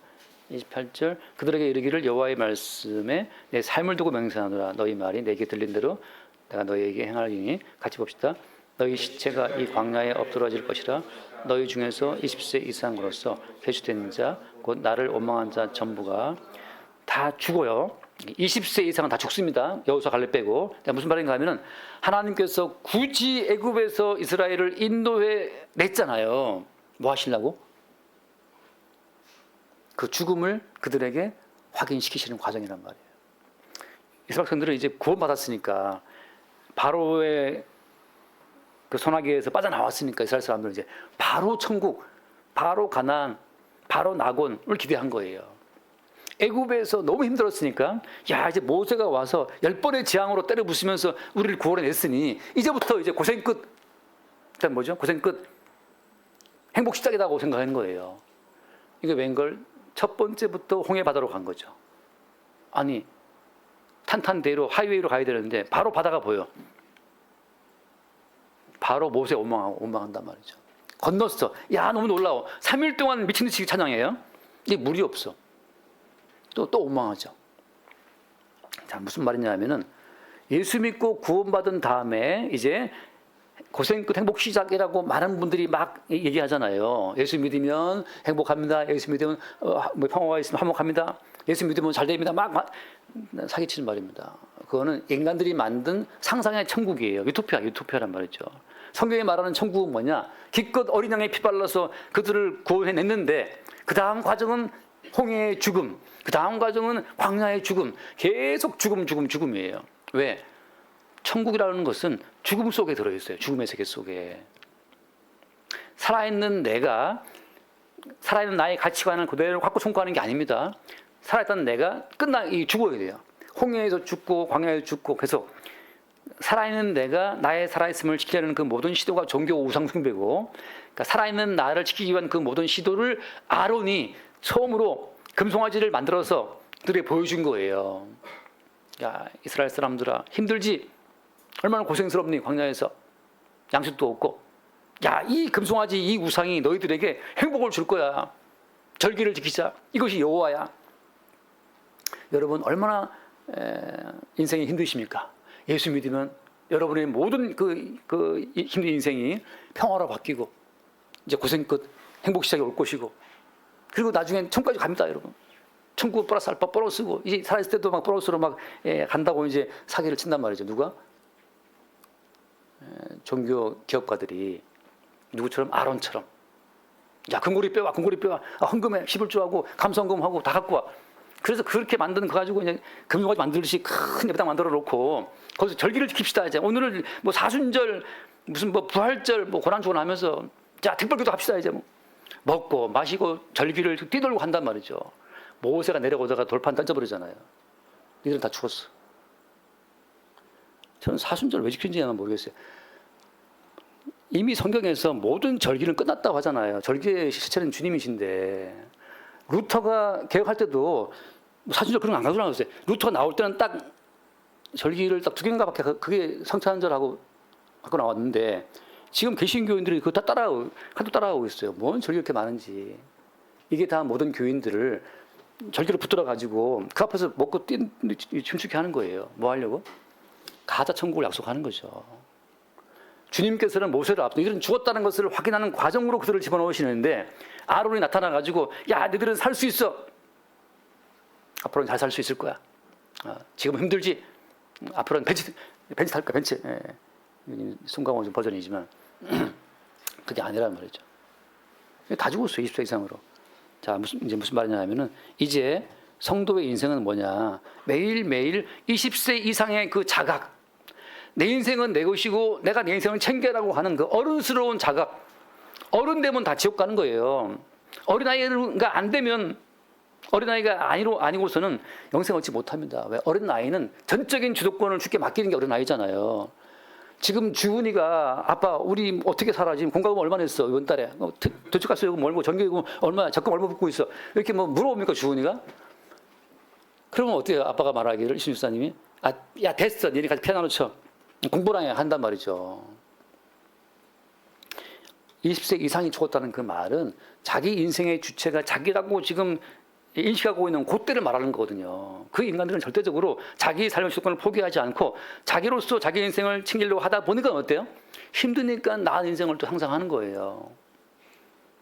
28절. 그들에게 이르기를 여호와의 말씀에 내 삶을 두고 맹세하노라. 너희 말이 내게 들린 대로 내가 너희에게 행하리니. 같이 봅시다. 너희 시체가 이 광야에 엎드러질 것이라. 너희 중에서 20세 이상으로서 배수된 자 곧 나를 원망한 자 전부가 다 죽어요. 20세 이상은 다 죽습니다. 여호수아 갈렙 빼고. 무슨 말인가 하면은 하나님께서 굳이 애굽에서 이스라엘을 인도해 냈잖아요. 뭐 하시려고? 그 죽음을 그들에게 확인시키시는 과정이란 말이에요. 이스라엘 백성들은 이제 구원받았으니까 바로의 그 소나기에서 빠져나왔으니까 이스라엘 사람들은 이제 바로 천국, 바로 가나안, 바로 낙원을 기대한 거예요. 애굽에서 너무 힘들었으니까 야 이제 모세가 와서 10번의 재앙으로 때려 부수면서 우리를 구원해냈으니 이제부터 이제 고생 끝, 일단 뭐죠? 고생 끝, 행복 시작이라고 생각하는 거예요. 이게 웬걸 첫 번째부터 홍해 바다로 간 거죠. 아니 탄탄대로 하이웨이로 가야 되는데 바로 바다가 보여. 바로 모세 원망한단 말이죠. 건넜어. 야 너무 놀라워. 3일 동안 미친 듯이 찬양해요. 이게 물이 없어. 또 원망하죠. 자 무슨 말이냐 하면은 예수 믿고 구원받은 다음에 이제 고생 끝 행복 시작이라고 많은 분들이 막 얘기하잖아요. 예수 믿으면 행복합니다. 예수 믿으면 평화가 있으면 화목합니다. 예수 믿으면 잘 됩니다. 막 사기치는 말입니다. 그거는 인간들이 만든 상상의 천국이에요. 유토피아란 말이죠. 성경이 말하는 천국은 뭐냐? 기껏 어린 양의 피 발라서 그들을 구원해냈는데 그 다음 과정은 홍해의 죽음, 그 다음 과정은 광야의 죽음, 계속 죽음이에요. 왜? 천국이라는 것은 죽음 속에 들어있어요. 죽음의 세계 속에. 살아있는 살아있는 나의 가치관을 그대로 갖고 총구하는 게 아닙니다. 살아있던 내가 죽어야 돼요. 홍해에서 죽고 광야에서 죽고 계속 살아있는 내가 나의 살아있음을 지키려는 그 모든 시도가 종교 우상 숭배고, 그러니까 살아있는 나를 지키기 위한 그 모든 시도를 아론이 처음으로 금송아지를 만들어서 그들에게 보여준 거예요. 야 이스라엘 사람들아 힘들지? 얼마나 고생스럽니? 광야에서 양식도 없고. 야 이 금송아지 이 우상이 너희들에게 행복을 줄 거야. 절기를 지키자. 이것이 여호와야. 여러분 얼마나 인생이 힘드십니까? 예수 믿으면 여러분의 모든 그 힘든 인생이 평화로 바뀌고 이제 고생 끝 행복 시작이 올 것이고, 그리고 나중엔 천국까지 갑니다, 여러분. 천국 플러스 알파 플러스고 이제 살아있을 때도 막 플러스로 막 간다고 이제 사기를 친단 말이죠. 누가? 종교 기업가들이 누구처럼? 아론처럼. 야 금고리 빼와 헌금해 11조하고 감성금하고 다 갖고 와. 그래서 그렇게 만든 거 가지고 이제 금송아지 만들듯이 큰 예배당 만들어 놓고 거기서 절기를 지킵시다. 이제 오늘은 뭐 사순절 무슨 뭐 부활절 뭐 고난주간 하면서 자 특별기도 합시다. 이제 뭐 먹고 마시고 절기를 뛰돌고 한단 말이죠. 모세가 내려오다가 돌판 던져버리잖아요. 이들은 다 죽었어. 저는 사순절 왜 지키는지 모르겠어요. 이미 성경에서 모든 절기는 끝났다고 하잖아요. 절기의 실체는 주님이신데, 루터가 개혁할 때도 사순절 그런 거 안 가져나고 있어요. 루터가 나올 때는 딱 절기를 딱 2개인가 밖에 그게 성찬절하고 갖고 나왔는데, 지금 개신교인들이 그거 다 따라하고 있어요. 뭔 절기 이렇게 많은지. 이게 다 모든 교인들을 절기로 붙들어 가지고 그 앞에서 먹고 춤추게 하는 거예요. 뭐 하려고? 가짜 천국을 약속하는 거죠. 주님께서는 모세를 앞두고 이들은 죽었다는 것을 확인하는 과정으로 그들을 집어넣으시는데, 아론이 나타나 가지고 야 너희들은 살 수 있어. 앞으로는 잘 살 수 있을 거야. 지금 힘들지? 앞으로는 벤치 탈 거야. 벤치. 송강호 버전이지만 그게 아니란 말이죠. 다 죽었어요. 20세 이상으로. 자 무슨 말이냐 하면은 이제 성도의 인생은 뭐냐? 매일매일 20세 이상의 그 자각, 내 인생은 내 것이고 내가 내 인생을 챙겨라고 하는 그 어른스러운 자각. 어른 되면 다 지옥 가는 거예요. 어린아이가 안 되면 어린아이가 아니고서는 영생 얻지 못합니다. 왜? 어린아이는 전적인 주도권을 주께 맡기는 게 어린아이잖아요. 지금 주은이가 아빠 우리 어떻게 살아? 지금 공과금 얼마 냈어? 이번 달에 도축가스 요금 얼마, 전기요금 얼마, 적금 얼마 붙고 있어? 이렇게 뭐 물어봅니까 주은이가? 그러면 어때요? 아빠가 말하기를 신주사님이 야 됐어, 니네 같이 피아노 쳐. 공부랑 해 한단 말이죠. 20세 이상이 죽었다는 그 말은 자기 인생의 주체가 자기라고 지금 인식하고 있는 그때를 말하는 거거든요. 그 인간들은 절대적으로 자기 삶의 주권을 포기하지 않고 자기로서 자기 인생을 챙기려고 하다 보니까 어때요? 힘드니까 나은 인생을 또 상상하는 거예요.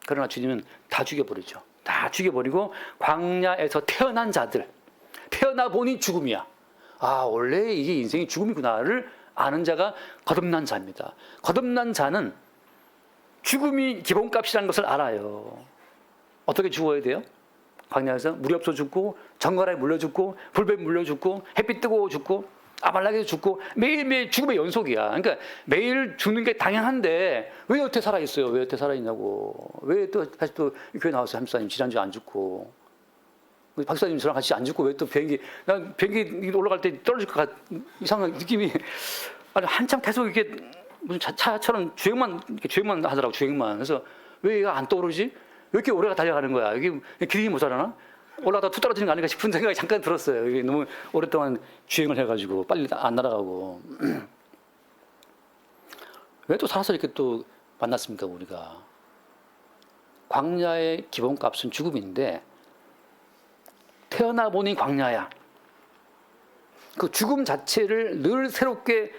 그러나 주님은 다 죽여버리죠. 다 죽여버리고 광야에서 태어난 자들, 태어나 보니 죽음이야. 아, 원래 이게 인생이 죽음이구나를 아는 자가 거듭난 자입니다. 거듭난 자는 죽음이 기본값이라는 것을 알아요. 어떻게 죽어야 돼요? 광야에서 물이 없어 죽고, 정갈에 물려 죽고, 불배 물려 죽고, 햇빛 뜨거워 죽고, 아말라게 죽고, 매일매일 죽음의 연속이야. 그러니까 매일 죽는 게 당연한데 왜 여태 살아있어요? 왜 여태 살아있냐고. 왜 또 다시 또 교회 나와서 함사님 지난주에 안 죽고, 박사님 저랑 같이 안 죽고 왜 또 난 비행기 올라갈 때 떨어질 것 같, 이상한 느낌이. 아니, 한참 계속 이렇게 무슨 차처럼 주행만 하더라고, 주행만. 그래서 왜 얘가 안 떠오르지? 왜 이렇게 오래가 달려가는 거야? 이게 기름이 모자라나? 올라가다 툭 떨어지는 거 아닌가 싶은 생각이 잠깐 들었어요. 이게 너무 오랫동안 주행을 해가지고 빨리 안 날아가고. 왜 또 살아서 이렇게 또 만났습니까, 우리가? 광야의 기본값은 죽음인데 태어나 보니 광야야. 그 죽음 자체를 늘 새롭게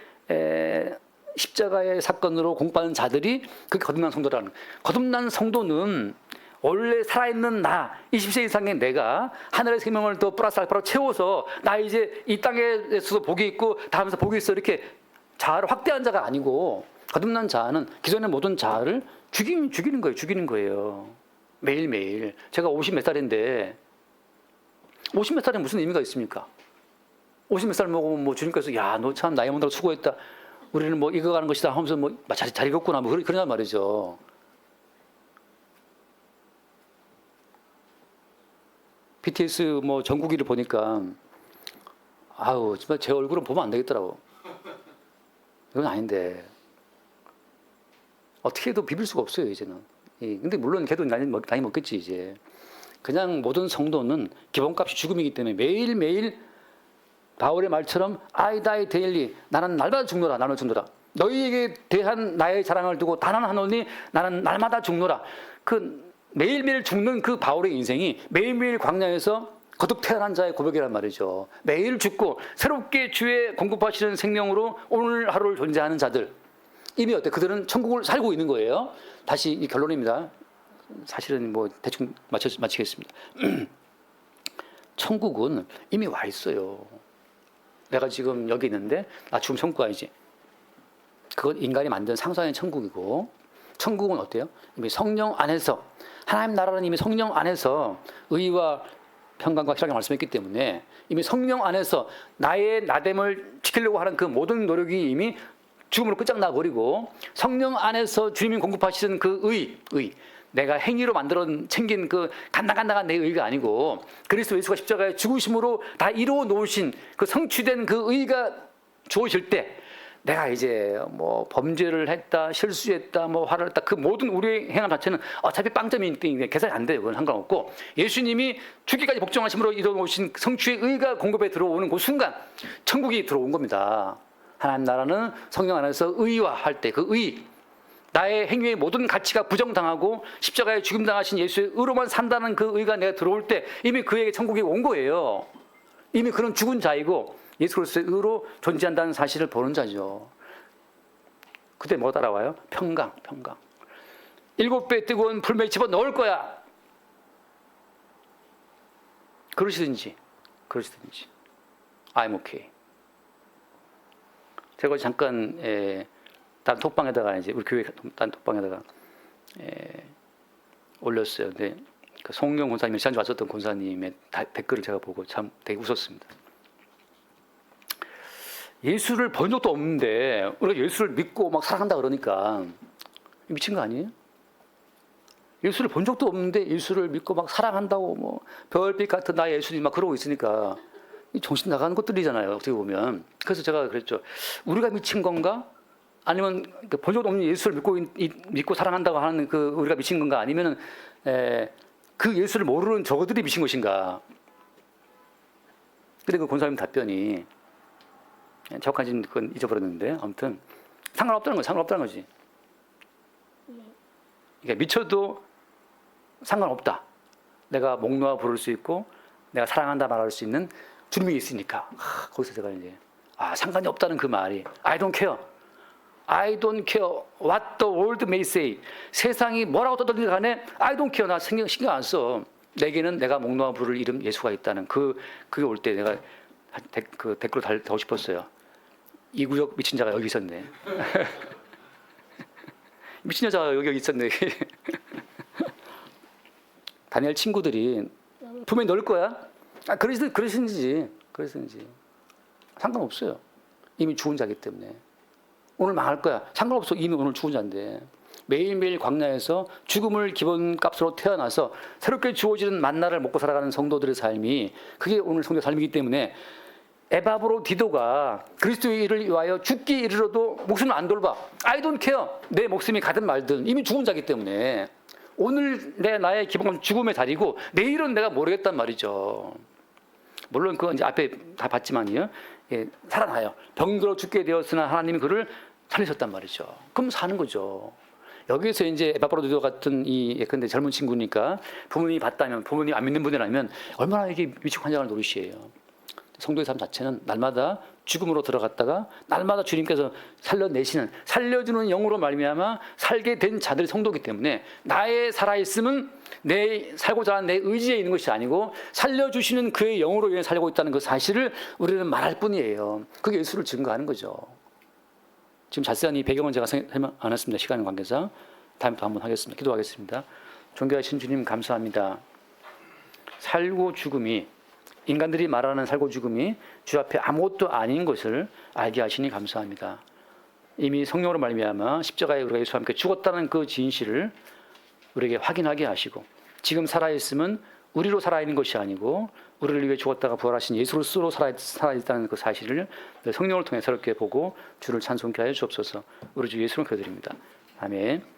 십자가의 사건으로 공부하는 자들이 그게 거듭난 성도라는. 거듭난 성도는 원래 살아있는 나, 20세 이상의 내가 하늘의 생명을 더 플러스 알파로 채워서 나 이제 이 땅에서도 복이 있고 다음에서 복이 있어 이렇게 자아를 확대한 자가 아니고, 거듭난 자는 기존의 모든 자아를 죽이는 거예요. 매일매일. 제가 50 몇 살인데 50 몇 살에 무슨 의미가 있습니까? 50 몇 살 먹으면 뭐 주님께서 야, 너 참 나이 먹는다고 수고했다. 우리는 뭐 이거 가는 것이다 하면서 뭐 잘 익었구나 뭐 그러냐 말이죠. BTS 뭐 전국위를 보니까 아우 정말 제 얼굴은 보면 안 되겠더라고. 이건 아닌데 어떻게 해도 비빌 수가 없어요 이제는. 근데 물론 걔도 나이 먹겠지 이제. 그냥 모든 성도는 기본값이 죽음이기 때문에 매일매일 바울의 말처럼 I die daily, 나는 날마다 죽노라. 너희에게 대한 나의 자랑을 두고 단언하노니 나는 날마다 죽노라. 그 매일매일 죽는 그 바울의 인생이 매일매일 광야에서 거듭 태어난 자의 고백이란 말이죠. 매일 죽고 새롭게 주의 공급하시는 생명으로 오늘 하루를 존재하는 자들. 이미 어때? 그들은 천국을 살고 있는 거예요. 다시 이 결론입니다. 사실은 뭐 대충 마치겠습니다. 천국은 이미 와 있어요. 내가 지금 여기 있는데 나 죽으면 천국 가야지. 그건 인간이 만든 상상의 천국이고, 천국은 어때요? 이미 성령 안에서, 하나님 나라는 이미 성령 안에서 의와 평강과 희락을 말씀했기 때문에 이미 성령 안에서 나의 나됨을 지키려고 하는 그 모든 노력이 이미 죽음으로 끝장나 버리고, 성령 안에서 주님이 공급하시는 그 의, 내가 행위로 만들어 챙긴 그 간당간당한 내 의가 아니고 그리스도 예수가 십자가에 죽으심으로 다 이루어 놓으신 그 성취된 그 의가 주어질 때, 내가 이제 뭐 범죄를 했다, 실수했다, 뭐 화를 했다, 그 모든 우리의 행함 자체는 어차피 빵점이기 때문에 계산이 안 돼요. 그건 상관없고, 예수님이 죽기까지 복종하심으로 이루어 놓으신 성취의 의가 공급에 들어오는 그 순간 천국이 들어온 겁니다. 하나님 나라는 성령 안에서 의와 할 때 그 의, 나의 행위의 모든 가치가 부정당하고 십자가에 죽임당하신 예수의 의로만 산다는 그 의가 내가 들어올 때 이미 그에게 천국이 온 거예요. 이미 그는 죽은 자이고 예수 그리스도의 의로 존재한다는 사실을 보는 자죠. 그때 뭐 따라와요? 평강. 7배 뜨거운 불매에 집어넣을 거야. 그러시든지 I'm okay. 제가 잠깐 다른 톡방에다가 이제 우리 교회 다른 톡방에다가 올렸어요. 근데 그 송영 권사님이 지난주 왔었던 권사님의 댓글을 제가 보고 참 되게 웃었습니다. 예수를 본 적도 없는데 우리가 예수를 믿고 막 살아간다 그러니까 미친 거 아니에요? 예수를 본 적도 없는데 예수를 믿고 막 사랑한다고 뭐 별빛 같은 나의 예수님 막 그러고 있으니까 정신 나가는 것들이잖아요. 어떻게 보면. 그래서 제가 그랬죠. 우리가 미친 건가? 아니면 본 적도 없는 예수를 믿고 사랑한다고 하는 그 우리가 미친 건가? 아니면은 그 예수를 모르는 저들이 미친 것인가? 근데 그 권사님 답변이 정확한지는 그건 잊어버렸는데 아무튼 상관없다는 거지. 상관없다는 거지. 그러니까 미쳐도 상관없다. 내가 목 놓아 부를 수 있고 내가 사랑한다 말할 수 있는 주님이 있으니까. 거기서 제가 이제 상관이 없다는 그 말이 I don't care. I don't care what the world may say. 세상이 뭐라고 떠들든 간에 I don't care. 나 신경 안 써. 내게는 내가 목 놓아 부를 이름 예수가 있다는 그게 올 때 내가 그 댓글을 달고 싶었어요. 이구역 미친 자가 여기 있었네. 미친 여자가 여기 있었네. 다니엘 친구들이 분명히 넣을 거야. 그러시는지 상관없어요. 이미 죽은 자기 때문에. 오늘 망할 거야. 상관없어. 이미 오늘 죽은 자인데. 매일매일 광야에서 죽음을 기본값으로 태어나서 새롭게 주어지는 만나를 먹고 살아가는 성도들의 삶이 그게 오늘 성도 삶이기 때문에 에바브로디도가 그리스도의 일을 위하여 죽기 이르러도 목숨을 안 돌봐. I don't care. 내 목숨이 가든 말든 이미 죽은 자기 때문에 오늘 나의 기본값은 죽음의 자리고 내일은 내가 모르겠단 말이죠. 물론 그건 이제 앞에 다 봤지만요. 살아나요. 병들어 죽게 되었으나 하나님이 그를 살리셨단 말이죠. 그럼 사는 거죠. 여기서 이제 에바브로디도 같은 근데 젊은 친구니까 부모님이 봤다면 부모님이 안 믿는 분이라면 얼마나 이게 위축 환장을 노릇이에요. 성도의 삶 자체는 날마다 죽음으로 들어갔다가 날마다 주님께서 살려주는 영으로 말미암아 살게 된 자들이 성도이기 때문에 나의 살아있음은 내 살고자 하는 내 의지에 있는 것이 아니고 살려주시는 그의 영으로 인해 살고 있다는 그 사실을 우리는 말할 뿐이에요. 그게 예수를 증거하는 거죠. 지금 자세한 이 배경은 제가 설명 안 했습니다. 시간 관계상. 다음에 또 한번 하겠습니다. 기도하겠습니다. 존귀하신 주님 감사합니다. 살고 죽음이 인간들이 말하는 살고 죽음이 주 앞에 아무것도 아닌 것을 알게 하시니 감사합니다. 이미 성령으로 말미암아 십자가에 우리가 예수와 함께 죽었다는 그 진실을 우리에게 확인하게 하시고 지금 살아있음은 우리로 살아있는 것이 아니고 우리를 위해 죽었다가 부활하신 예수로서 살아있다는 그 사실을 성령을 통해 새롭게 보고 주를 찬송케 하여 주옵소서. 우리 주 예수를 기도드립니다. 아멘.